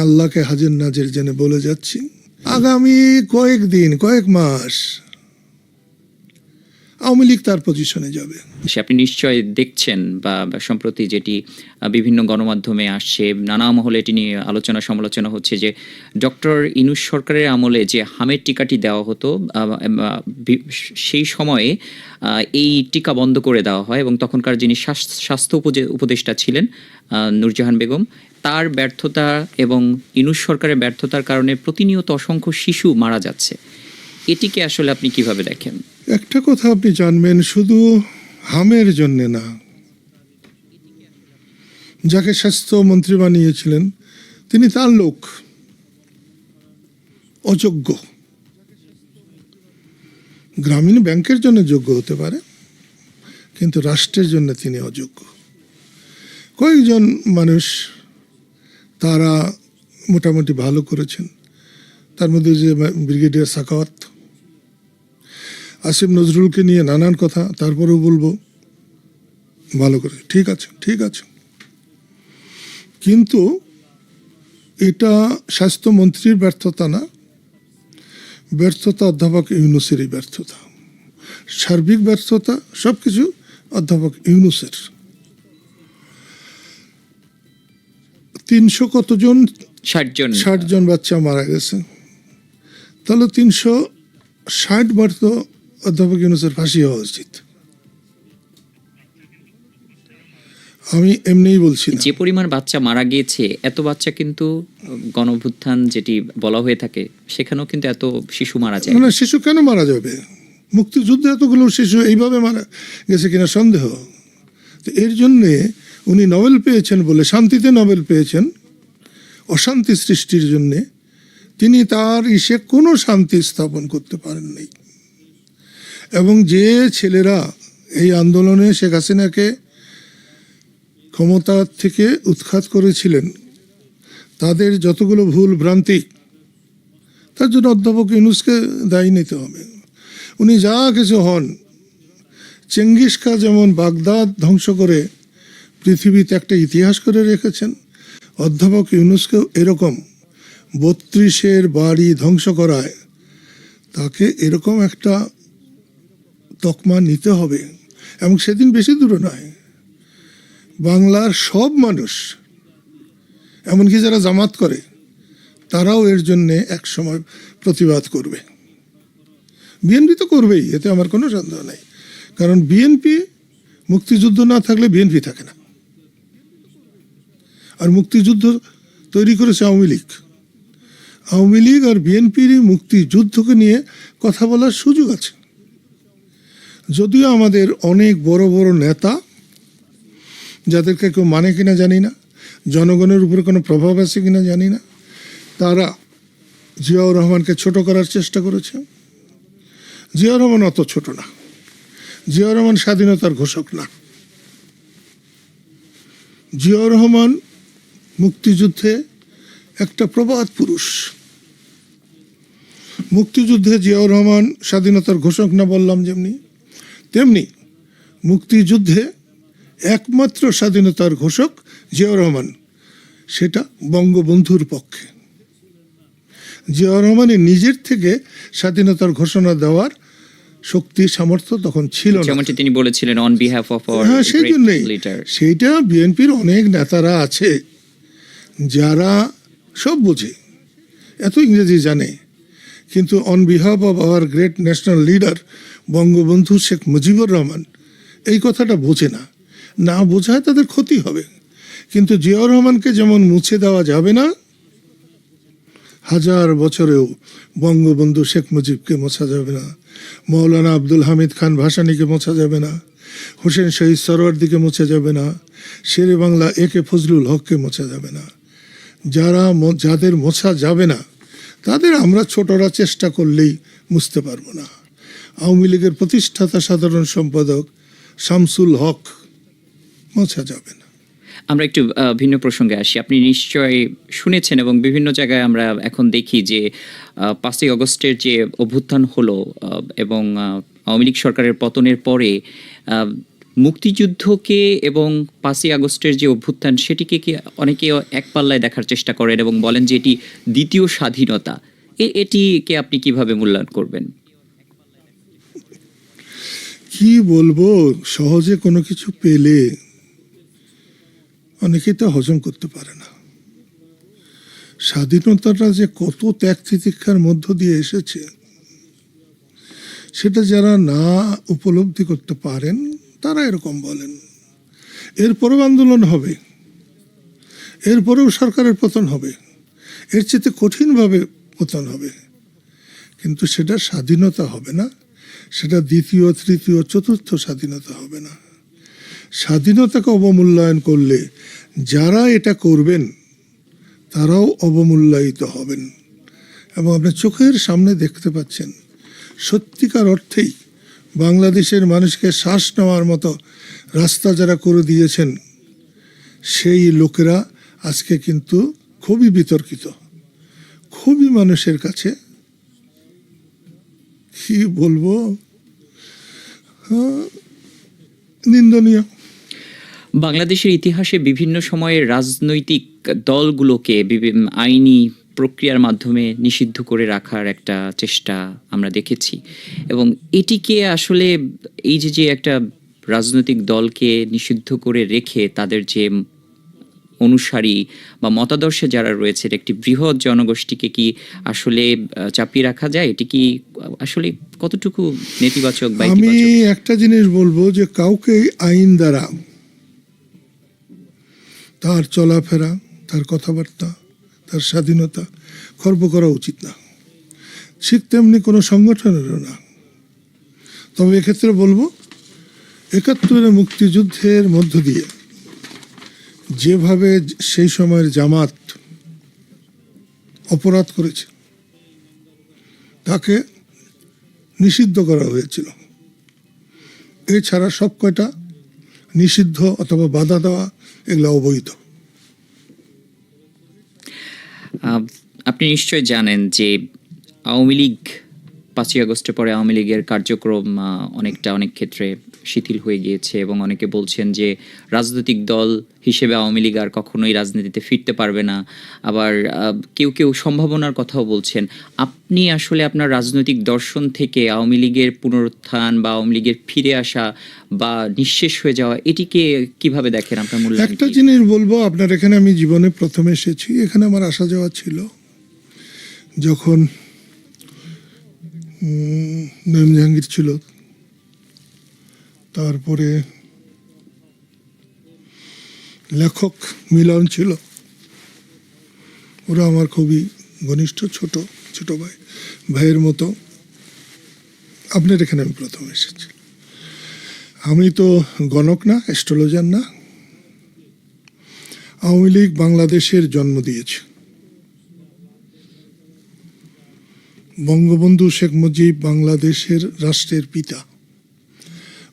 আল্লাহকে হাজির নাজির জেনে বলে যাচ্ছি, আগামী কয়েক মাস আওয়ামী লীগ তার পজিশনে যাবে। আপনি নিশ্চয় দেখছেন বা সম্প্রতি যেটি বিভিন্ন গণমাধ্যমে আসছে, নানা মহলে এটি নিয়ে আলোচনা সমালোচনা হচ্ছে যে ডক্টর ইউনূস সরকারের আমলে যে হামের টিকাটি দেওয়া হতো সেই সময়ে এই টিকা বন্ধ করে দেওয়া হয় এবং তখনকার যিনি স্বাস্থ্য উপদেষ্টা ছিলেন নূরজাহান বেগম, তার ব্যর্থতা এবং ইউনূস সরকারের ব্যর্থতার কারণে প্রতিনিয়ত অসংখ্য শিশু মারা যাচ্ছে। এটিকে আসলে আপনি কিভাবে দেখেন? একটা কথা আপনি জানবেন, শুধু হামের জন্য না, যাকে স্বাস্থ্যমন্ত্রী বানিয়েছিলেন তিনি তার লোক, অযোগ্য। গ্রামীণ ব্যাংকের জন্য যোগ্য হতে পারে, কিন্তু রাষ্ট্রের জন্য তিনি অযোগ্য। কয়েকজন মানুষ তারা মোটামুটি ভালো করেছেন, তার মধ্যে যে ব্রিগেডিয়ার সাখাওয়াত, আসিফ নজরুলকে নিয়ে নানান কথা, তারপরেও বলবো ভালো করে, ঠিক আছে। কিন্তু এটা স্বাস্থ্যমন্ত্রীর ব্যর্থতা না, ব্যর্থতা অধ্যাপক ইউনূসেরই ব্যর্থতা। সার্বিক ব্যর্থতা সবকিছু অধ্যাপক ইউনূসের। 300 কতজন, 60 জন বাচ্চা মারা গেছে, তাহলে 360 বার তো অধ্যাপক ইউনূসের ফাঁসি হওয়া উচিত। আমি এমনিই বলছি, যে পরিমাণ বাচ্চা মারা গিয়েছে, এত বাচ্চা কিন্তু গণঅভ্যুত্থান যেটি বলা হয়ে থাকে সেখানেও কিন্তু এত শিশু মারা যায় না। শিশু কেন মারা যাবে? মুক্তিযুদ্ধে এতগুলো শিশু এইভাবে মারা গেছে কিনা সন্দেহ। তো এর জন্যে উনি নোবেল পেয়েছেন বলে, শান্তিতে নোবেল পেয়েছেন, অশান্তি সৃষ্টির জন্যে তিনি তার কোনো শান্তি স্থাপন করতে পারেন নাই। এবং যে ছেলেরা এই আন্দোলনে শেখ হাসিনাকে ক্ষমতা থেকে উৎখাত করেছিলেন, তাদের যতগুলো ভুল ভ্রান্তি, তার জন্য অধ্যাপক ইউনূসকে দায়ী নিতে হবে। উনি যা কিছু হন, চেঙ্গিস খাঁ যেমন বাগদাদ ধ্বংস করে পৃথিবীতে একটা ইতিহাস করে রেখেছেন, অধ্যাপক ইউনূসকেও এরকম 32-এর বাড়ি ধ্বংস করায় তাকে এরকম একটা তকমা নিতে হবে। এবং সেদিন বেশি দূরে নয়, বাংলার সব মানুষ, এমনকি যারা জামাত করে, তারাও এর জন্যে এক সময় প্রতিবাদ করবে। বিএনপি তো করবেই, এতে আমার কোনো সন্দেহ নাই। কারণ বিএনপি, মুক্তিযুদ্ধ না থাকলে বিএনপি থাকে না। আর মুক্তিযুদ্ধ তৈরি করেছে আওয়ামী লীগ। আওয়ামী লীগ আর বিএনপির মুক্তিযুদ্ধকে নিয়ে কথা বলার সুযোগ আছে। যদিও আমাদের অনেক বড় বড় নেতা, যাদেরকে কেউ মানে কিনা জানি না, জনগণের উপরে কোনো প্রভাব আছে কিনা জানি না, তারা জিয়াউর রহমানকে ছোট করার চেষ্টা করেছে। জিয়াউর রহমান অত ছোট না, জিয়াউর রহমান স্বাধীনতার ঘোষক না। জিয়াউর রহমান মুক্তিযুদ্ধে একটা প্রবাদ পুরুষ। মুক্তিযুদ্ধে জিয়াউর রহমান স্বাধীনতার ঘোষক না বললাম যেমনি, তেমনি মুক্তিযুদ্ধে একমাত্র স্বাধীনতার ঘোষক জিয়াউর রহমান, সেটা বঙ্গবন্ধুর পক্ষে। জিয়াউর রহমানের নিজের থেকে স্বাধীনতার ঘোষণা দেওয়ার শক্তি সামর্থ্য তখন ছিল না, যেমনটি তিনি বলেছিলেন on behalf of our great leader. সেইটা বিএনপির অনেক নেতারা আছে যারা সব বোঝে, এত ইংরেজি জানে, কিন্তু on behalf of our great national leader Bangabandhu Sheikh Mujibur Rahman এই কথাটা বোঝে না। না বোঝায় তাদের ক্ষতি হবে। কিন্তু জিয়াউর রহমানকে যেমন মুছে দেওয়া যাবে না, 1000 বছরেও বঙ্গবন্ধু শেখ মুজিবকে মোছা যাবে না, মৌলানা আব্দুল হামিদ খান ভাসানীকে মোছা যাবে না, হোসেন শহীদ সরওয়ার্দিকে মোছা যাবে না, শেরে বাংলা একে ফজলুল হককে মোছা যাবে না। যাদের মোছা যাবে না, তাদের আমরা ছোটরা চেষ্টা করলেই মুছতে পারবো না। আওয়ামী লীগের প্রতিষ্ঠাতা সাধারণ সম্পাদক শামসুল হক মোছা যাবে না। আমরা একটু ভিন্ন প্রসঙ্গে আসি। আপনি নিশ্চয়ই শুনেছেন এবং বিভিন্ন জায়গায় আমরা এখন দেখি যে 5ই আগস্টের যে অভ্যুত্থান হলো এবং আওয়ামী লীগ সরকারের পতনের পরে মুক্তিযুদ্ধকে এবং 5ই আগস্টের যে অভ্যুত্থান সেটিকে কি অনেকে এক পাল্লায় দেখার চেষ্টা করেন এবং বলেন যে এটি দ্বিতীয় স্বাধীনতা। এটিকে আপনি কিভাবে মূল্যায়ন করবেন? কি বলবো, সহজে কোনো কিছু পেলে অনেকেই তা হজম করতে পারে না। স্বাধীনতাটা যে কত ত্যাগ তিতিক্ষার মধ্য দিয়ে এসেছে সেটা যারা না উপলব্ধি করতে পারেন তারা এরকম বলেন। এরপরেও আন্দোলন হবে, এরপরেও সরকারের পতন হবে, এর চেয়ে কঠিনভাবে পতন হবে, কিন্তু সেটা স্বাধীনতা হবে না, সেটা দ্বিতীয় তৃতীয় চতুর্থ স্বাধীনতা হবে না। স্বাধীনতাকে অবমূল্যায়ন করলে যারা এটা করবেন তারাও অবমূল্যায়িত হবেন। এবং আপনি চোখের সামনে দেখতে পাচ্ছেন সত্যিকার অর্থেই বাংলাদেশের মানুষকে শ্বাস নেওয়ার মতো রাস্তা যারা করে দিয়েছেন সেই লোকেরা আজকে কিন্তু খুবই বিতর্কিত, খুবই মানুষের কাছে কি বলবো, নিন্দনীয়। বাংলাদেশের ইতিহাসে বিভিন্ন সময়ে রাজনৈতিক দলগুলোকে আইনি প্রক্রিয়ার মাধ্যমে নিষিদ্ধ করে রাখার একটা চেষ্টা আমরা দেখেছি এবং এটিকে আসলে এই যে একটা রাজনৈতিক দলকে নিষিদ্ধ করে রেখে তাদের যে অনুসারী বা মতাদর্শে যারা রয়েছে একটি বৃহৎ জনগোষ্ঠীকে কি আসলে চাপিয়ে রাখা যায়? এটি কি আসলে কতটুকু নেতিবাচক বা আমি ইতিবাচক? একটা জিনিস বলবো যে কাউকে আইন দ্বারা তার চলাফেরা, তার কথাবার্তা, তার স্বাধীনতা খর্ব করা উচিত না, ঠিক তেমনি কোনো সংগঠনেরও না। তবে এক্ষেত্রে বলবো 71 মুক্তিযুদ্ধের মধ্য দিয়ে যেভাবে সেই সময়ের জামাত অপরাধ করেছে তাকে নিষিদ্ধ করা হয়েছিল। এছাড়া সব কয়টা নিষিদ্ধ অথবা বাধা দেওয়া এগুলো অবৈধ। আপনি নিশ্চয় জানেন যে আওয়ামী লীগ 5ই আগস্টের পরে আওয়ামী লীগের কার্যক্রম অনেক ক্ষেত্রে শিথিল হয়ে গিয়েছে এবং অনেকে বলছেন যে রাজনৈতিক দল হিসেবে আওয়ামী লীগ আর কখনোই রাজনীতিতে ফিরতে পারবে না। আবার কেউ সম্ভাবনার কথাও বলছেন। আপনি আসলে আপনার রাজনৈতিক দর্শন থেকে আওয়ামী লীগের পুনরুত্থান বা আওয়ামী লীগের ফিরে আসা বা নিঃশেষ হয়ে যাওয়া এটিকে কিভাবে দেখেন? আপনার মূল্যায়ন একটা কি? জিনিস বলবো, আপনার এখানে আমি জীবনে প্রথমে এসেছি, এখানে আমার আসা যাওয়া ছিল যখন নঈম জাহাঙ্গীর ছিল, তারপরে লেখক মিলন ছিল, ওরা আমার খুবই ঘনিষ্ঠ ছোট ভাইয়ের মতো। আপনার এখানে আমি প্রথম এসেছি। আমি তো গণক না, অ্যাস্ট্রোলজার না। আওয়ামী লীগ বাংলাদেশের জন্ম দিয়েছে। বঙ্গবন্ধু শেখ মুজিব বাংলাদেশের রাষ্ট্রের পিতা।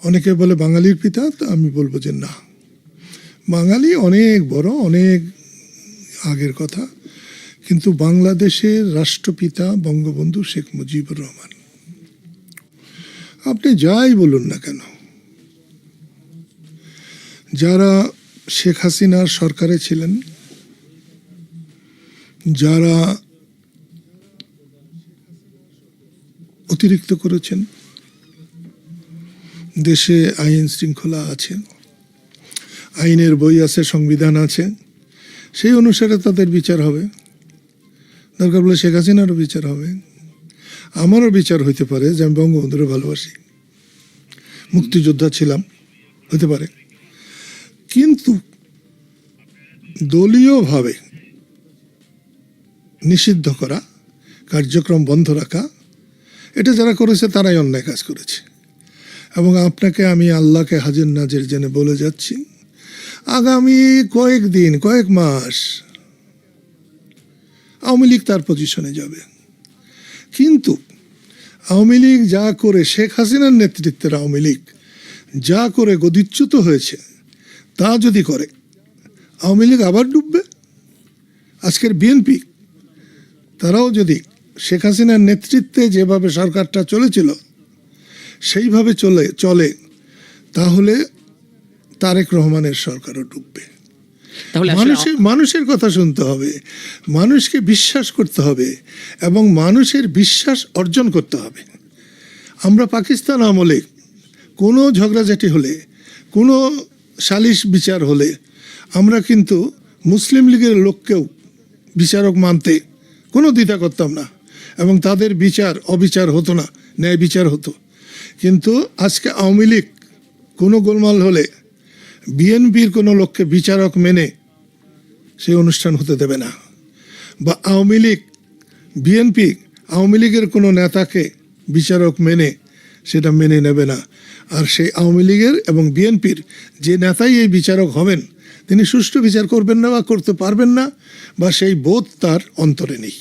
অনেকে বলে বাঙালির পিতা, তো আমি বলবো যে না, বাঙালি অনেক বড়, অনেক আগের কথা, কিন্তু বাংলাদেশের রাষ্ট্রপিতা বঙ্গবন্ধু শেখ মুজিবুর রহমান। আপনি যাই বলুন না কেন, যারা শেখ হাসিনার সরকারে ছিলেন, যারা অতিরিক্ত করেছেন, দেশে আইন শৃঙ্খলা আছে, আইনের বই আছে, সংবিধান আছে, সেই অনুসারে তাদের বিচার হবে। দরকার বলে শেখ হাসিনারও বিচার হবে, আমারও বিচার হইতে পারে যে আমি বঙ্গবন্ধুরে ভালোবাসি, মুক্তিযোদ্ধা ছিলাম, হতে পারে। কিন্তু দলীয়ভাবে নিষিদ্ধ করা, কার্যক্রম বন্ধ রাখা, এটা যারা করেছে তারাই অন্যায় কাজ করেছে। এবং আপনাকে আমি আল্লাহকে হাজির নাজির জেনে বলে যাচ্ছি, আগামী কয়েক মাস আওয়ামী লীগ তার পজিশনে যাবে। কিন্তু আওয়ামী লীগ যা করে, শেখ হাসিনার নেতৃত্বের আওয়ামী লীগ যা করে গদিচ্যুত হয়েছে, তা যদি করে আওয়ামী লীগ আবার ডুববে। আজকের বিএনপি তারাও যদি শেখ হাসিনার নেতৃত্বে যেভাবে সরকারটা চলেছিল সেইভাবে চলে, তাহলে তারেক রহমানের সরকারও ডুববে। তাহলে আসলে মানুষের কথা শুনতে হবে, মানুষকে বিশ্বাস করতে হবে এবং মানুষের বিশ্বাস অর্জন করতে হবে। আমরা পাকিস্তান আমলে কোনো ঝগড়াঝাটি হলে, কোনো সালিশ বিচার হলে আমরা কিন্তু মুসলিম লীগের লোককেও বিচারক মানতে কোনো দ্বিধা করতাম না এবং তাদের বিচার অবিচার হতো না, ন্যায় বিচার হতো। কিন্তু আজকে আওয়ামী লীগ কোনো গোলমাল হলে বিএনপির কোনো লোককে বিচারক মেনে সেই অনুষ্ঠান হতে দেবে না, বা আওয়ামী লীগ বিএনপি আওয়ামী লীগের কোনো নেতাকে বিচারক মেনে সেটা মেনে নেবে না। আর সেই আওয়ামী লীগের এবং বিএনপির যে নেতাই এই বিচারক হবেন তিনি সুষ্ঠু বিচার করবেন না বা করতে পারবেন না, বা সেই বোধ তার অন্তরে নেই।